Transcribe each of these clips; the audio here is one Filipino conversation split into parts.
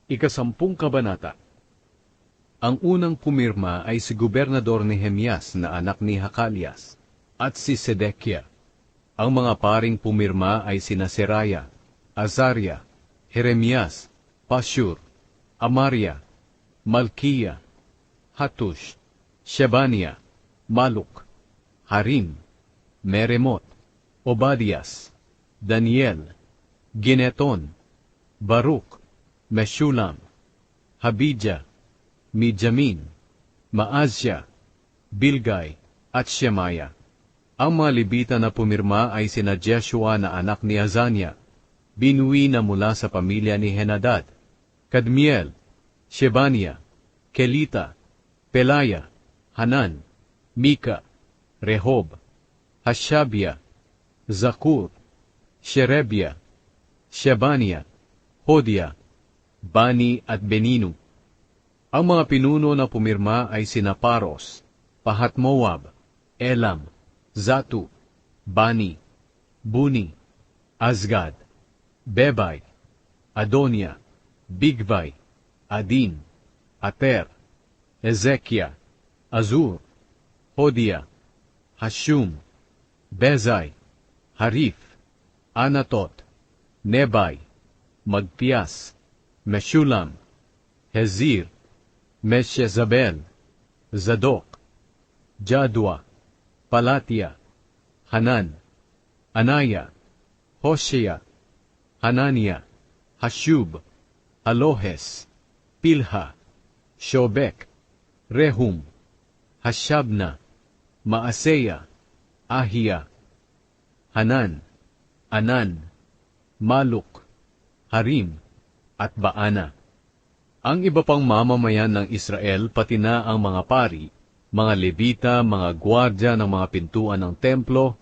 Ikasampung Kabanata. Ang unang pumirma ay si Gobernador Nehemias na anak ni Hakalias, at si Sedekia. Ang mga paring pumirma ay sina Seraya, Azaria, Jeremias, Pashur, Amaria, Malkiya, Hatush, Shebania, Maluk, Harim, Meremot, Obadias, Daniel, Gineton, Baruch, Meshulam, Habija, Mijamin, Maazya, Bilgay, at Shemaya. Ang mga Levita na pumirma ay sina Jeshua na anak ni Azania, binuwi na mula sa pamilya ni Henadad, Kadmiel, Shebania, Kelita, Pelaya, Hanan, Mika, Rehob, Hashabia, Zakur, Sherebia, Shebania, Hodia, Bani at Beninu. Ang mga pinuno na pumirma ay sina Paros, Pahat-Moab, Elam, Zatu, Bani, Buni, Azgad, Bebay, Adonia, Bigvay, Adin, Ater, Ezekia, Azur, Hodia, Hashum, Bezai, Harif, Anatot, Nebay, Magpias, Meshulam, Hezir, Meshezabel, Zadok, Jadua, Palatia, Hanan, Anaya, Hoshea, Hanania, Hashub, Alohes, Pilha, Shobek, Rehum, Hashabna, Maaseya, Ahia, Hanan, Anan, Maluk, Harim, at Baana. Ang iba pang mamamayan ng Israel, pati na ang mga pari, mga Levita, mga gwardya ng mga pintuan ng templo,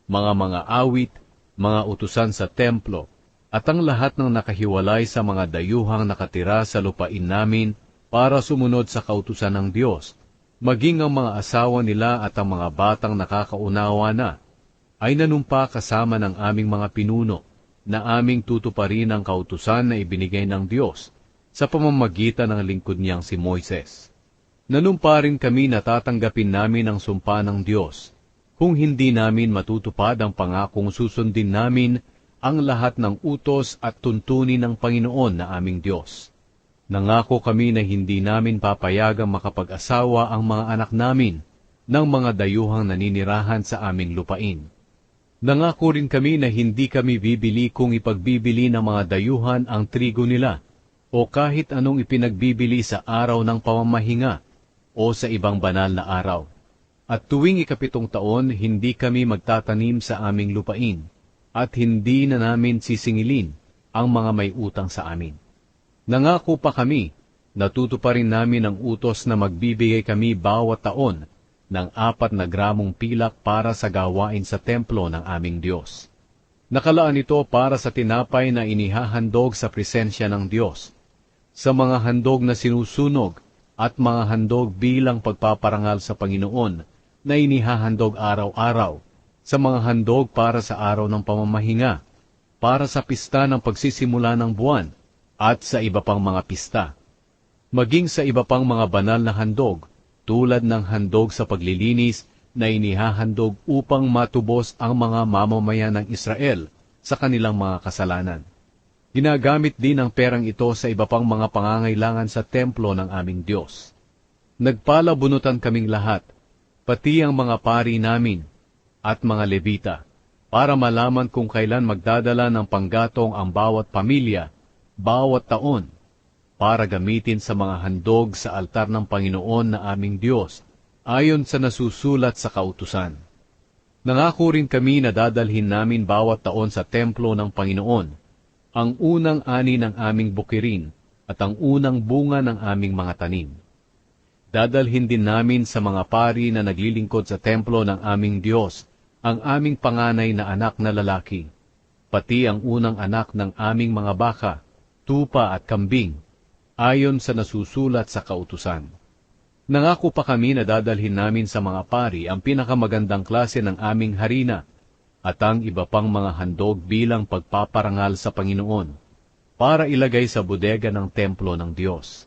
mga awit, mga utusan sa templo, at ang lahat ng nakahiwalay sa mga dayuhang nakatira sa lupain namin para sumunod sa kautusan ng Diyos, maging ang mga asawa nila at ang mga batang nakakaunawa na, ay nanumpa kasama ng aming mga pinuno, na aming tutuparin ang kautusan na ibinigay ng Diyos, sa pamamagitan ng lingkod niyang si Moises. Nanumpa rin kami na tatanggapin namin ang sumpa ng Diyos, kung hindi namin matutupad ang pangakong susundin namin ang lahat ng utos at tuntunin ng Panginoon na aming Diyos. Nangako kami na hindi namin papayagang makapag-asawa ang mga anak namin ng mga dayuhang naninirahan sa aming lupain. Nangako rin kami na hindi kami bibili kung ipagbibili ng mga dayuhan ang trigo nila, o kahit anong ipinagbibili sa araw ng pamamahinga o sa ibang banal na araw. At tuwing ika-7 taon, hindi kami magtatanim sa aming lupain, at hindi na namin sisingilin ang mga may utang sa amin. Nangako pa kami, natutuparin namin ang utos na magbibigay kami bawat taon ng 4 na gramong pilak para sa gawain sa templo ng aming Diyos. Nakalaan ito para sa tinapay na inihahandog sa presensya ng Diyos, sa mga handog na sinusunog at mga handog bilang pagpaparangal sa Panginoon na inihahandog araw-araw, sa mga handog para sa araw ng pamamahinga, para sa pista ng pagsisimula ng buwan, at sa iba pang mga pista. Maging sa iba pang mga banal na handog, tulad ng handog sa paglilinis na inihahandog upang matubos ang mga mamamayan ng Israel sa kanilang mga kasalanan. Ginagamit din ang perang ito sa iba pang mga pangangailangan sa templo ng aming Diyos. Nagpalabunutan kaming lahat, pati ang mga pari namin at mga Levita, para malaman kung kailan magdadala ng panggatong ang bawat pamilya, bawat taon, para gamitin sa mga handog sa altar ng Panginoon na aming Diyos, ayon sa nasusulat sa kautusan. Nangako rin kami na dadalhin namin bawat taon sa templo ng Panginoon ang unang ani ng aming bukirin at ang unang bunga ng aming mga tanim. Dadalhin din namin sa mga pari na naglilingkod sa templo ng aming Diyos ang aming panganay na anak na lalaki, pati ang unang anak ng aming mga baka, tupa at kambing, ayon sa nasusulat sa kautusan. Nangako pa kami na dadalhin namin sa mga pari ang pinakamagandang klase ng aming harina, at ang iba pang mga handog bilang pagpaparangal sa Panginoon. para ilagay sa bodega ng templo ng Diyos.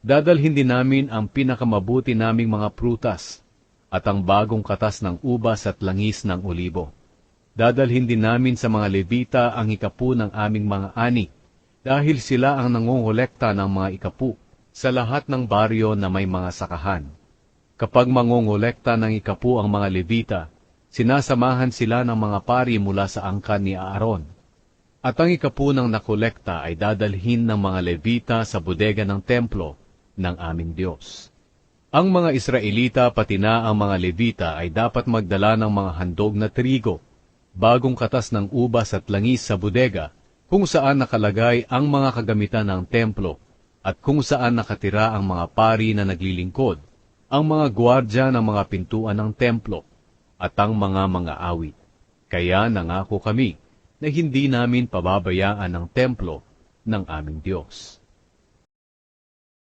Dadalhin din namin ang pinakamabuti naming mga prutas at ang bagong katas ng ubas at langis ng olibo. Dadalhin din namin sa mga Levita ang ikapu ng aming mga ani, dahil sila ang nangongolekta ng mga ikapu sa lahat ng baryo na may mga sakahan. Kapag mangongolekta ng ikapu ang mga Levita, sinasamahan sila ng mga pari mula sa angkan ni Aaron. At ang ikapu ng nakolekta ay dadalhin ng mga Levita sa bodega ng templo ng aming Diyos. Ang mga Israelita pati na ang mga Levita ay dapat magdala ng mga handog na trigo, bagong katas ng ubas at langis sa bodega, kung saan nakalagay ang mga kagamitan ng templo, at kung saan nakatira ang mga pari na naglilingkod, ang mga gwardya ng mga pintuan ng templo, at ang mga awit. Kaya nangako kami na hindi namin pababayaan ang templo ng aming Diyos.